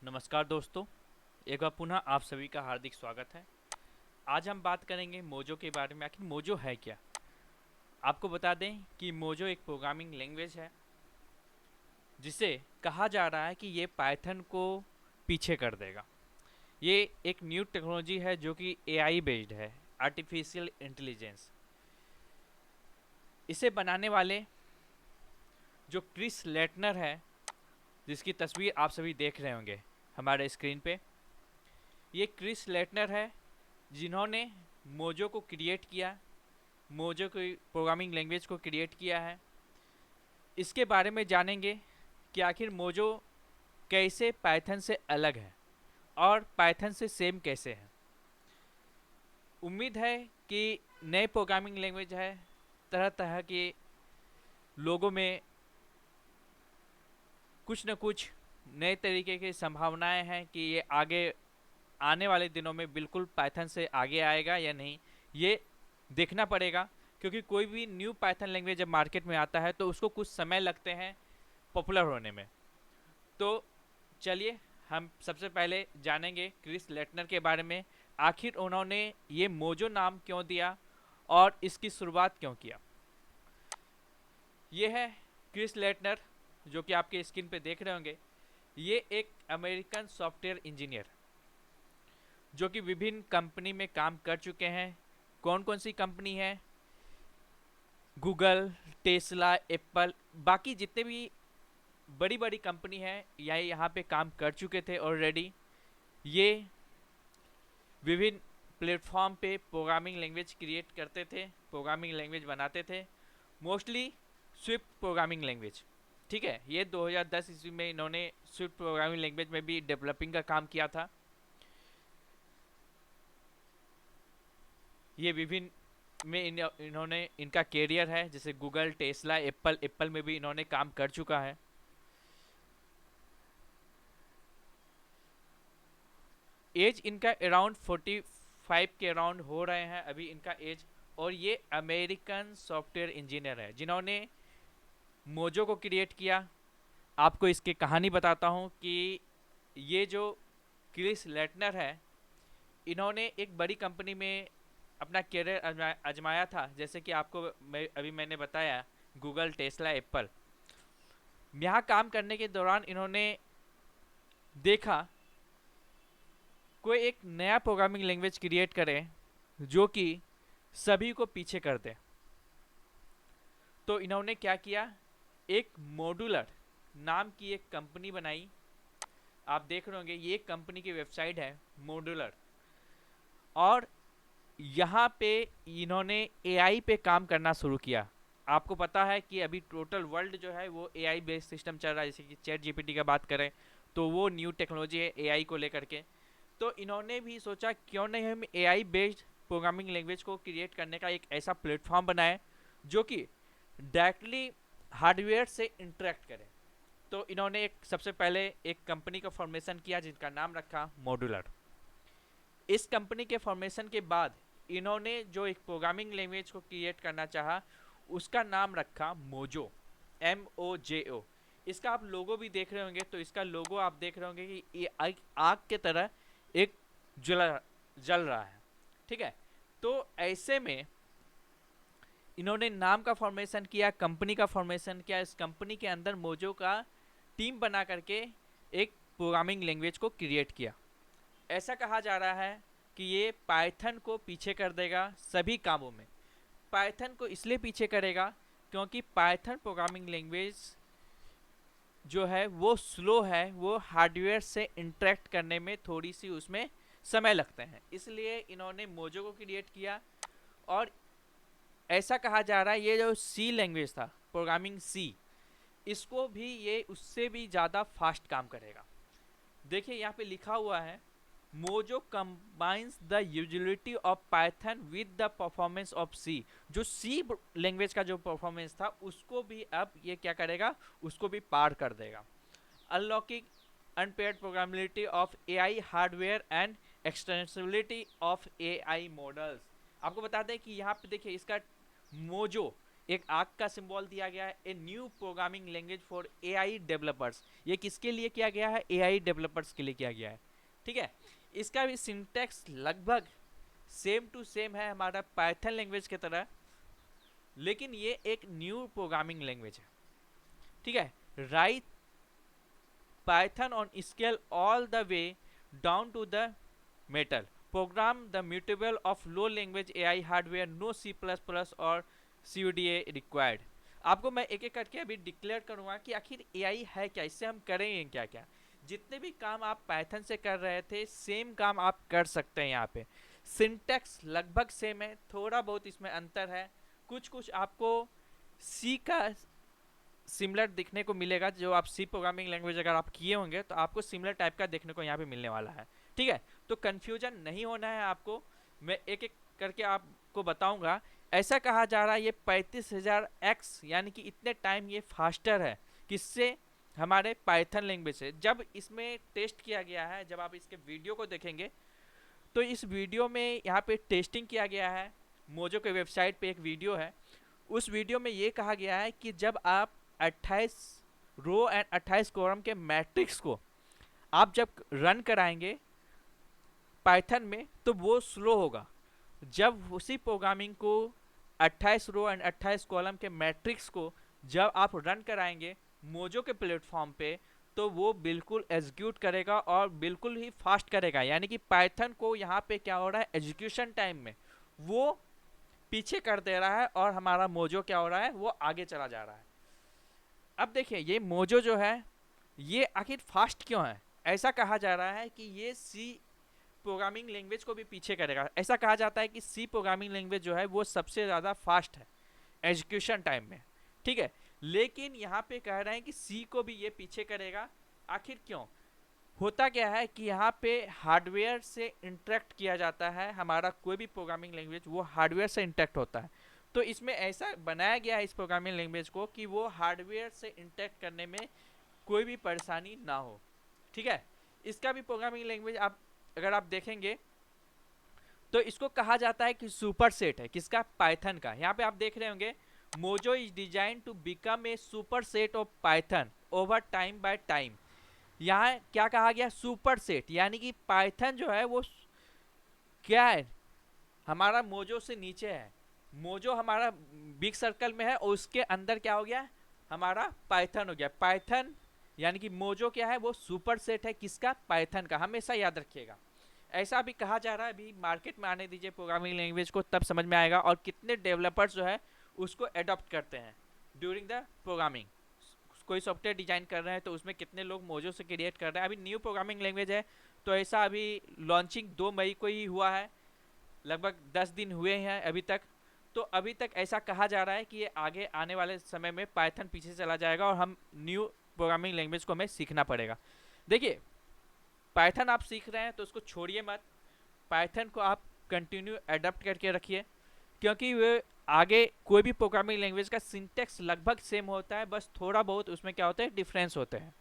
नमस्कार दोस्तों, एक बार पुनः आप सभी का हार्दिक स्वागत है। आज हम बात करेंगे मोजो के बारे में। आखिर मोजो है क्या? आपको बता दें कि मोजो एक प्रोग्रामिंग लैंग्वेज है जिसे कहा जा रहा है कि ये पाइथन को पीछे कर देगा। ये एक न्यू टेक्नोलॉजी है जो कि एआई बेस्ड है, आर्टिफिशियल इंटेलिजेंस। इसे बनाने वाले जो क्रिस लेटनर है, जिसकी तस्वीर आप सभी देख रहे होंगे हमारे स्क्रीन पे, ये क्रिस लेटनर है जिन्होंने मोजो को क्रिएट किया, मोजो की प्रोग्रामिंग लैंग्वेज को क्रिएट किया है। इसके बारे में जानेंगे कि आखिर मोजो कैसे पाइथन से अलग है और पाइथन से सेम कैसे है। उम्मीद है कि नए प्रोग्रामिंग लैंग्वेज है, तरह तरह के लोगों में कुछ न कुछ नए तरीके की संभावनाएं हैं कि ये आगे आने वाले दिनों में बिल्कुल पाइथन से आगे आएगा या नहीं, ये देखना पड़ेगा। क्योंकि कोई भी न्यू पाइथन लैंग्वेज जब मार्केट में आता है तो उसको कुछ समय लगते हैं पॉपुलर होने में। तो चलिए हम सबसे पहले जानेंगे क्रिस लेटनर के बारे में। आखिर उन्होंने ये मोजो नाम क्यों दिया और इसकी शुरुआत क्यों किया। ये है क्रिस लेटनर, जो कि आपके स्क्रीन पे देख रहे होंगे। ये एक अमेरिकन सॉफ्टवेयर इंजीनियर जो कि विभिन्न कंपनी में काम कर चुके हैं। कौन कौन सी कंपनी है? गूगल, टेस्ला, एप्पल, बाकी जितने भी बड़ी बड़ी कंपनी है या यहाँ पे काम कर चुके थे ऑलरेडी। ये विभिन्न प्लेटफॉर्म पे प्रोग्रामिंग लैंग्वेज क्रिएट करते थे, प्रोग्रामिंग लैंग्वेज बनाते थे, मोस्टली स्विफ्ट प्रोग्रामिंग लैंग्वेज। ठीक है, ये 2010 ईस्वी में इन्होंने स्विफ्ट प्रोग्रामिंग लैंग्वेज में भी डेवलपिंग का काम किया था। ये विभिन्न में इन्होंने इनका कैरियर है, जैसे गूगल, टेस्ला, एप्पल, एप्पल में भी इन्होंने काम कर चुका है। एज इनका अराउंड 45 के अराउंड हो रहे हैं अभी इनका एज। और ये अमेरिकन सॉफ्टवेयर इंजीनियर है जिन्होंने मोजो को क्रिएट किया। आपको इसकी कहानी बताता हूँ कि ये जो क्रिस लेटनर है, इन्होंने एक बड़ी कंपनी में अपना करियर आजमाया था, जैसे कि आपको मैंने बताया, गूगल, टेस्ला, एप्पल। यहाँ काम करने के दौरान इन्होंने देखा कोई एक नया प्रोग्रामिंग लैंग्वेज क्रिएट करे जो कि सभी को पीछे कर दे। तो इन्होंने क्या किया, एक मॉड्यूलर नाम की एक कंपनी बनाई। आप देख रहे होंगे ये कंपनी की वेबसाइट है मॉड्यूलर। और यहाँ पे इन्होंने एआई पे काम करना शुरू किया। आपको पता है कि अभी टोटल वर्ल्ड जो है वो एआई बेस्ड सिस्टम चल रहा है। जैसे कि चैट जीपीटी का बात करें तो वो न्यू टेक्नोलॉजी है एआई को लेकर के। तो इन्होंने भी सोचा क्यों नहीं हम एआई बेस्ड प्रोग्रामिंग लैंग्वेज को क्रिएट करने का एक ऐसा प्लेटफॉर्म बनाए जो कि डायरेक्टली हार्डवेयर से इंटरेक्ट करे। तो इन्होंने एक सबसे पहले एक कंपनी का फॉर्मेशन किया जिनका नाम रखा मॉड्यूलर। इस कंपनी के फॉर्मेशन के बाद इन्होंने जो एक प्रोग्रामिंग लैंग्वेज को क्रिएट करना चाहा उसका नाम रखा मोजो, MOJO। इसका आप लोगो भी देख रहे होंगे, तो इसका लोगो आप देख रहे होंगे कि ये आग के तरह एक जल जल रहा है। ठीक है, तो ऐसे में इन्होंने नाम का फॉर्मेशन किया, कंपनी का फॉर्मेशन किया। इस कंपनी के अंदर मोजो का टीम बना करके एक प्रोग्रामिंग लैंग्वेज को क्रिएट किया। ऐसा कहा जा रहा है कि ये पाइथन को पीछे कर देगा सभी कामों में। पाइथन को इसलिए पीछे करेगा क्योंकि पाइथन प्रोग्रामिंग लैंग्वेज जो है वो स्लो है, वो हार्डवेयर से इंटरेक्ट करने में थोड़ी सी उसमें समय लगते हैं, इसलिए इन्होंने मोजो को क्रिएट किया। और ऐसा कहा जा रहा है ये जो सी लैंग्वेज था, प्रोग्रामिंग सी, इसको भी ये उससे भी ज़्यादा फास्ट काम करेगा। देखिए यहाँ पे लिखा हुआ है, Mojo combines the utility of Python with the performance of C. जो सी लैंग्वेज का जो परफॉर्मेंस था उसको भी अब ये क्या करेगा, उसको भी पार कर देगा। Unlocking unparalleled programmability of AI hardware and extensibility of AI models. आपको बता दें कि यहाँ पे देखिए इसका मोजो एक आग का सिंबल दिया गया है, a new programming language for AI developers. ये किसके लिए किया गया है? एआई डेवलपर्स के लिए किया गया है। ठीक है, इसका भी सिंटैक्स लगभग सेम टू सेम है हमारा पाइथन लैंग्वेज की तरह, लेकिन ये एक न्यू प्रोग्रामिंग लैंग्वेज है। ठीक है, write Python on scale all the way down to the metal, program the mutable of low language AI hardware, no C++ और CUDA रिक्वायर्ड। आपको मैं एक एक करके अभी डिक्लेयर करूंगा कि आखिर एआई है क्या, इससे हम करेंगे क्या क्या। जितने भी काम आप पाइथन से कर रहे थे सेम काम आप कर सकते हैं यहाँ पे। सिंटैक्स लगभग सेम है, थोड़ा बहुत इसमें अंतर है, कुछ कुछ आपको सी का सिमिलर दिखने को मिलेगा। जो आप सी प्रोग्रामिंग लैंग्वेज अगर आप किए होंगे तो आपको सिमिलर टाइप का देखने को यहाँ पे मिलने वाला है। ठीक है, तो कंफ्यूजन नहीं होना है आपको, मैं एक एक करके आपको बताऊंगा। ऐसा कहा जा रहा है ये 35,000x यानी कि इतने टाइम ये फास्टर है किससे? हमारे पाइथन लैंग्वेज से। जब इसमें टेस्ट किया गया है, जब आप इसके वीडियो को देखेंगे तो इस वीडियो में यहाँ पे टेस्टिंग किया गया है, मोजो के वेबसाइट पे एक वीडियो है। उस वीडियो में ये कहा गया है कि जब आप 28 रो एंड 28 कॉलम के मैट्रिक्स को आप जब रन कराएंगे पाइथन में तो वो स्लो होगा। जब उसी प्रोग्रामिंग को 28 रो एंड 28 कॉलम के मैट्रिक्स को जब आप रन कराएंगे मोजो के प्लेटफॉर्म पे तो वो बिल्कुल एग्जीक्यूट करेगा और बिल्कुल ही फास्ट करेगा। यानी कि पाइथन को यहाँ पे क्या हो रहा है, एग्जीक्यूशन टाइम में वो पीछे कर दे रहा है और हमारा मोजो क्या हो रहा है, वो आगे चला जा रहा है। अब देखिए ये मोजो जो है ये आखिर फास्ट क्यों है? ऐसा कहा जा रहा है कि ये सी प्रोग्रामिंग लैंग्वेज को भी पीछे करेगा। ऐसा कहा जाता है कि सी प्रोग्रामिंग लैंग्वेज जो है वो सबसे ज़्यादा फास्ट है एग्जीक्यूशन टाइम में। ठीक है, लेकिन यहाँ पे कह रहे हैं कि सी को भी ये पीछे करेगा। आखिर क्यों? होता क्या है कि यहाँ पे हार्डवेयर से इंटरेक्ट किया जाता है, हमारा कोई भी प्रोग्रामिंग लैंग्वेज वो हार्डवेयर से इंटरेक्ट होता है। तो इसमें ऐसा बनाया गया है इस प्रोग्रामिंग लैंग्वेज को कि वो हार्डवेयर से इंटरेक्ट करने में कोई भी परेशानी ना हो। ठीक है, इसका भी प्रोग्रामिंग लैंग्वेज आप अगर आप देखेंगे तो इसको कहा जाता है कि सुपर सेट है किसका? पाइथन का। यहाँ पे आप देख रहे होंगे Mojo is design to become a super set of Python over time by time. यहाँ क्या कहा गया? सुपर सेट, यानी कि पाइथन जो है वो क्या है, हमारा मोजो से नीचे है। मोजो हमारा बिग सर्कल में है और उसके अंदर क्या हो गया, हमारा पाइथन हो गया। पाइथन यानी कि मोजो क्या है, वो सुपर सेट है किसका? पाइथन का। हमेशा याद रखिएगा। ऐसा भी कहा जा रहा है, अभी मार्केट में आने दीजिए प्रोग्रामिंग लैंग्वेज को, तब समझ में आएगा और कितने डेवलपर्स जो है उसको एडॉप्ट करते हैं ड्यूरिंग द प्रोग्रामिंग। कोई सॉफ्टवेयर डिजाइन कर रहे हैं तो उसमें कितने लोग मोजो से क्रिएट कर रहे हैं। अभी न्यू प्रोग्रामिंग लैंग्वेज है तो ऐसा अभी लॉन्चिंग 2 मई को ही हुआ है, लगभग 10 दिन हुए हैं अभी तक। तो अभी तक ऐसा कहा जा रहा है कि ये आगे आने वाले समय में पाइथन पीछे चला जाएगा और हम न्यू प्रोग्रामिंग लैंग्वेज को हमें सीखना पड़ेगा। देखिए पाइथन आप सीख रहे हैं तो उसको छोड़िए मत, पाइथन को आप कंटिन्यू एडप्ट करके रखिए, क्योंकि वे आगे कोई भी प्रोग्रामिंग लैंग्वेज का सिंटेक्स लगभग सेम होता है, बस थोड़ा बहुत उसमें क्या होता है, डिफरेंस होते हैं।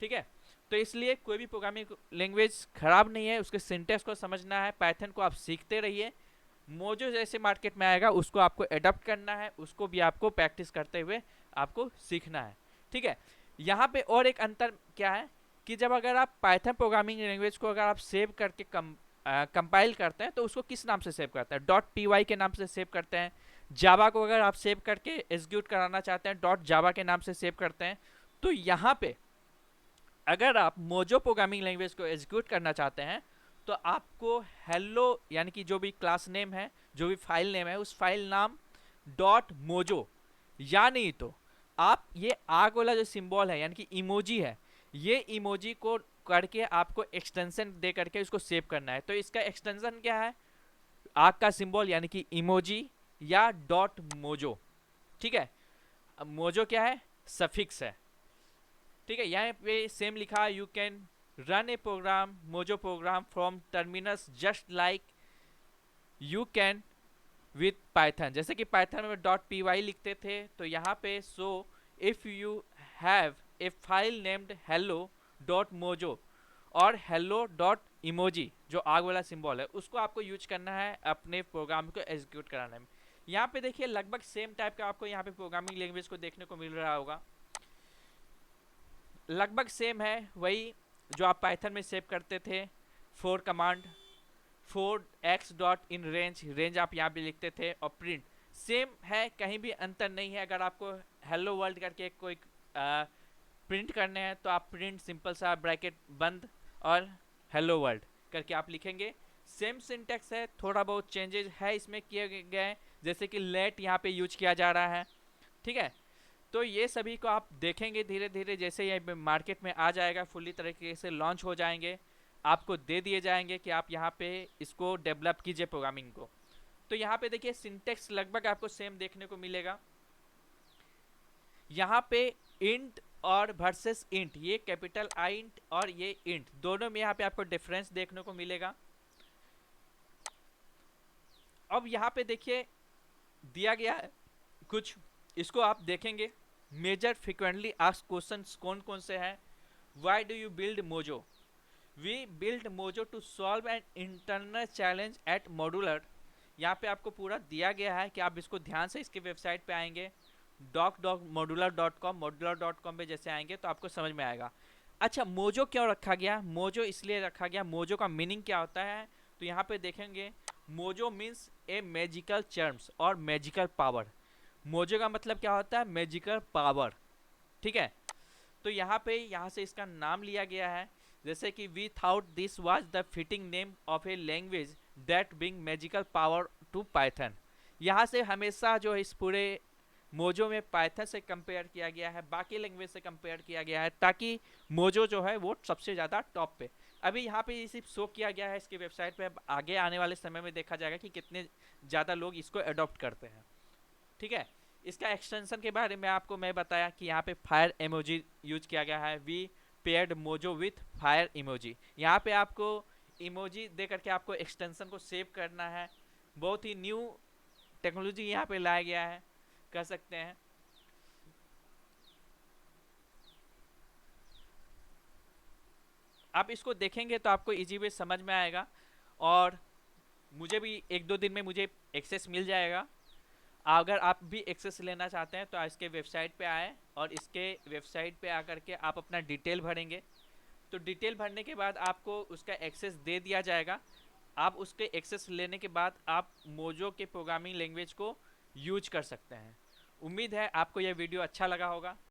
ठीक है, तो इसलिए कोई भी प्रोग्रामिंग लैंग्वेज खराब नहीं है, उसके सिंटेक्स को समझना है। पाइथन को आप सीखते रहिए, मोजो जैसे मार्केट में आएगा उसको आपको एडप्ट करना है, उसको भी आपको प्रैक्टिस करते हुए आपको सीखना है। ठीक है, यहाँ पे और एक अंतर क्या है कि जब अगर आप पाइथन प्रोग्रामिंग लैंग्वेज को अगर आप सेव करके कंपाइल करते हैं तो उसको किस नाम से सेव करते हैं? .py के नाम से सेव करते हैं। जावा को अगर आप सेव करके एग्जीक्यूट कराना चाहते हैं .java के नाम से सेव करते हैं। तो यहाँ पे अगर आप मोजो प्रोग्रामिंग लैंग्वेज को एग्जीक्यूट करना चाहते हैं तो आपको हेलो यानी कि जो भी क्लास नेम है, जो भी फाइल नेम है, उस फाइल नाम .mojo, या नहीं तो आप ये आग वाला जो सिंबल है यानी कि इमोजी है, ये इमोजी को करके आपको एक्सटेंशन दे करके इसको सेव करना है। तो इसका एक्सटेंशन क्या है? आग का सिंबल यानी कि इमोजी या .mojo। ठीक है, अब मोजो क्या है? सफिक्स है। ठीक है, यहाँ पे सेम लिखा है, you can run a program Mojo program from terminal just like you can with Python. जैसे कि पाइथन में .py लिखते थे तो यहाँ पे so if you have a file named hello.mojo और hello.emoji जो आग वाला सिंबल है उसको आपको यूज करना है अपने प्रोग्राम को एग्जीक्यूट कराने में। यहाँ पे देखिए लगभग सेम टाइप का आपको यहाँ पे प्रोग्रामिंग लैंग्वेज को देखने को मिल रहा होगा, लगभग सेम है वही जो आप पाइथन में सेव करते थे। Four command, four x dot in range, range आप यहाँ पे लिखते थे, और प्रिंट सेम है, कहीं भी अंतर नहीं है। अगर आपको हेलो वर्ल्ड करके कोई प्रिंट करने हैं तो आप प्रिंट सिंपल सा ब्रैकेट बंद और हेलो वर्ल्ड करके आप लिखेंगे। सेम सिंटेक्स है, थोड़ा बहुत चेंजेस है इसमें किए गए हैं, जैसे कि लेट यहाँ पे यूज किया जा रहा है, ठीक है। तो ये सभी को आप देखेंगे धीरे धीरे, जैसे ये मार्केट में आ जाएगा, फुल्ली तरीके से लॉन्च हो जाएंगे, आपको दे दिए जाएंगे कि आप यहाँ पे इसको डेवलप कीजिए प्रोग्रामिंग को। तो यहाँ पे देखिए सिंटेक्स लगभग आपको सेम देखने को मिलेगा। यहाँ पे इंट और वर्सेस इंट, ये कैपिटल आई इंट और ये इंट, दोनों में यहाँ पे आपको डिफरेंस देखने को मिलेगा। अब यहाँ पे देखिए दिया गया है कुछ, इसको आप देखेंगे। मेजर फ्रिक्वेंटली आस्क्ड क्वेश्चंस कौन कौन से हैं। Why do you build Mojo? We build Mojo to solve an internal challenge at Modular. यहाँ पे आपको पूरा दिया गया है कि आप इसको ध्यान से इसके वेबसाइट पे आएंगे modular.com पे जैसे आएंगे तो आपको समझ में आएगा। अच्छा, मोजो क्यों रखा गया? मोजो इसलिए रखा गया, मोजो का मीनिंग क्या होता है तो यहाँ पे देखेंगे मोजो मीन्स ए मैजिकल चार्म्स और मैजिकल पावर। मोजो का मतलब क्या होता है? मैजिकल पावर, ठीक है। तो यहाँ से इसका नाम लिया गया है, जैसे कि we thought this was the fitting name of a language that bring magical power to Python. यहाँ से हमेशा जो है इस पूरे मोजो में पाइथन से कंपेयर किया गया है, बाकी लैंग्वेज से कंपेयर किया गया है, ताकि मोजो जो है वो सबसे ज़्यादा टॉप पे। अभी यहाँ पे सिर्फ शो किया गया है इसकी वेबसाइट पे, अब आगे आने वाले समय में देखा जाएगा कि कितने ज़्यादा लोग इसको अडॉप्ट करते हैं, ठीक है। इसका एक्सटेंशन के बारे में आपको मैं बताया कि यहाँ पे फायर इमोजी यूज किया गया है, we paired Mojo with fire emoji. यहाँ पे आपको इमोजी दे करके आपको एक्सटेंशन को सेव करना है, बहुत ही न्यू टेक्नोलॉजी यहाँ पे लाया गया है, कह सकते हैं। आप इसको देखेंगे तो आपको इजी वे समझ में आएगा, और मुझे भी एक दो दिन में मुझे एक्सेस मिल जाएगा। अगर आप भी एक्सेस लेना चाहते हैं तो इसके वेबसाइट पे आए और इसके वेबसाइट पे आकर के आप अपना डिटेल भरेंगे, तो डिटेल भरने के बाद आपको उसका एक्सेस दे दिया जाएगा। आप उसके एक्सेस लेने के बाद आप मोजो के प्रोग्रामिंग लैंग्वेज को यूज कर सकते हैं। उम्मीद है आपको यह वीडियो अच्छा लगा होगा।